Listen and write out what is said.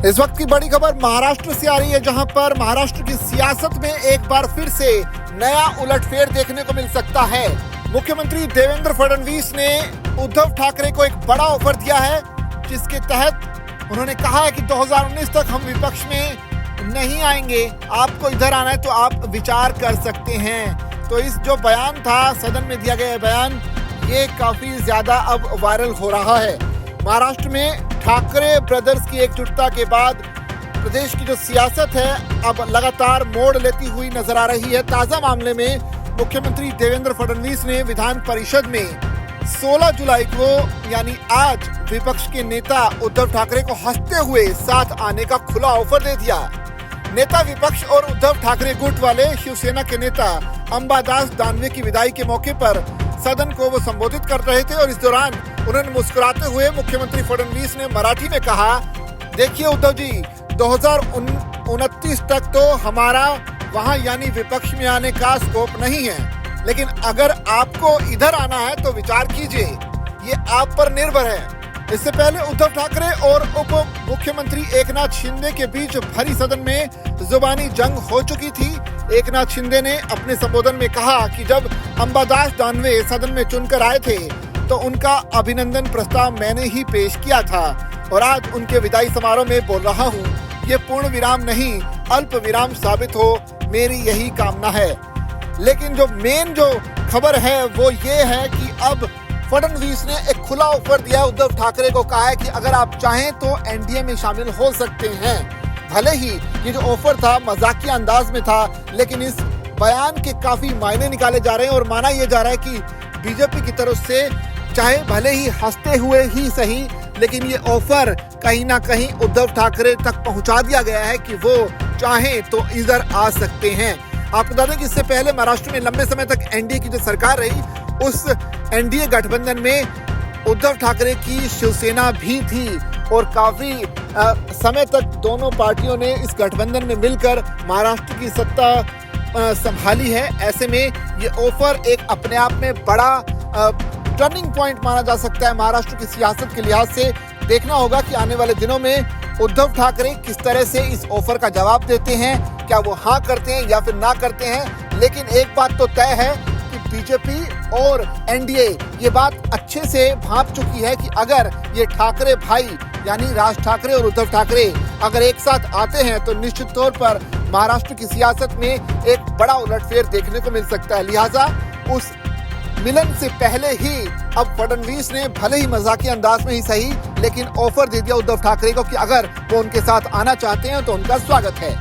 इस वक्त की बड़ी खबर महाराष्ट्र से आ रही है, जहां पर महाराष्ट्र की सियासत में एक बार फिर से नया उलटफेर देखने को मिल सकता है। मुख्यमंत्री देवेंद्र फडणवीस ने उद्धव ठाकरे को एक बड़ा ऑफर दिया है, जिसके तहत उन्होंने कहा है कि 2019 तक हम विपक्ष में नहीं आएंगे, आपको इधर आना है तो आप विचार कर सकते हैं। तो इस जो बयान था, सदन में दिया गया बयान, ये काफी ज्यादा अब वायरल हो रहा है। महाराष्ट्र में ठाकरे ब्रदर्स की एकजुटता के बाद प्रदेश की जो सियासत है अब लगातार मोड़ लेती हुई नजर आ रही है। ताजा मामले में मुख्यमंत्री देवेंद्र फडणवीस ने विधान परिषद में 16 जुलाई को यानी आज विपक्ष के नेता उद्धव ठाकरे को हंसते हुए साथ आने का खुला ऑफर दे दिया। नेता विपक्ष और उद्धव ठाकरे गुट वाले शिवसेना के नेता अंबादास दानवे की विदाई के मौके पर सदन को वो संबोधित कर रहे थे और इस दौरान उन्होंने मुस्कुराते हुए मुख्यमंत्री फडणवीस ने मराठी में कहा, देखिए उद्धव जी, 2029 तक तो हमारा वहां यानी विपक्ष में आने का स्कोप नहीं है, लेकिन अगर आपको इधर आना है तो विचार कीजिए, ये आप पर निर्भर है। इससे पहले उद्धव ठाकरे और उप मुख्यमंत्री एकनाथ शिंदे के बीच भरी सदन में जुबानी जंग हो चुकी थी। एकनाथ शिंदे ने अपने संबोधन में कहा कि जब अंबादास दानवे सदन में चुनकर आए थे तो उनका अभिनंदन प्रस्ताव मैंने ही पेश किया था और आज उनके विदाई समारोह में बोल रहा हूँ। ये पूर्ण विराम नहीं, अल्प विराम साबित हो, मेरी यही कामना है। लेकिन जो मेन जो खबर है वो ये है कि अब फडणवीस ने एक खुला ऑफर दिया उद्धव ठाकरे को, कहा है कि अगर आप चाहें तो एनडीए में शामिल हो सकते हैं। भले ही ये जो ऑफर था मजाकिया अंदाज में था, लेकिन इस बयान के काफी मायने निकाले जा रहे हैं और माना यह जा रहा है कि बीजेपी की तरफ से चाहे भले ही हंसते हुए ही सही, लेकिन ये ऑफर कहीं ना कहीं उद्धव ठाकरे तक पहुंचा दिया गया है कि वो चाहे तो इधर आ सकते हैं। आपको बता दें कि इससे पहले महाराष्ट्र में लंबे समय तक एनडीए की जो सरकार रही, उस एनडीए गठबंधन में उद्धव ठाकरे की शिवसेना भी थी और काफी समय तक दोनों पार्टियों ने इस गठबंधन में मिलकर महाराष्ट्र की सत्ता संभाली है। ऐसे में ये ऑफर एक अपने आप में बड़ा टर्निंग पॉइंट माना जा सकता है महाराष्ट्र की सियासत के लिहाज से। देखना होगा कि आने वाले दिनों में उद्धव ठाकरे किस तरह से इस ऑफर का जवाब देते हैं, क्या वो हाँ करते हैं या फिर ना करते हैं। लेकिन एक बात तो तय है कि बीजेपी और एनडीए ये बात अच्छे से भांप चुकी है कि अगर ये ठाकरे भाई यानी राज ठाकरे और उद्धव ठाकरे अगर एक साथ आते हैं तो निश्चित तौर पर महाराष्ट्र की सियासत में एक बड़ा उलटफेर देखने को मिल सकता है। लिहाजा उस मिलन से पहले ही अब फडणवीस ने भले ही मजाकिया अंदाज में ही सही, लेकिन ऑफर दे दिया उद्धव ठाकरे को कि अगर वो उनके साथ आना चाहते हैं तो उनका स्वागत है।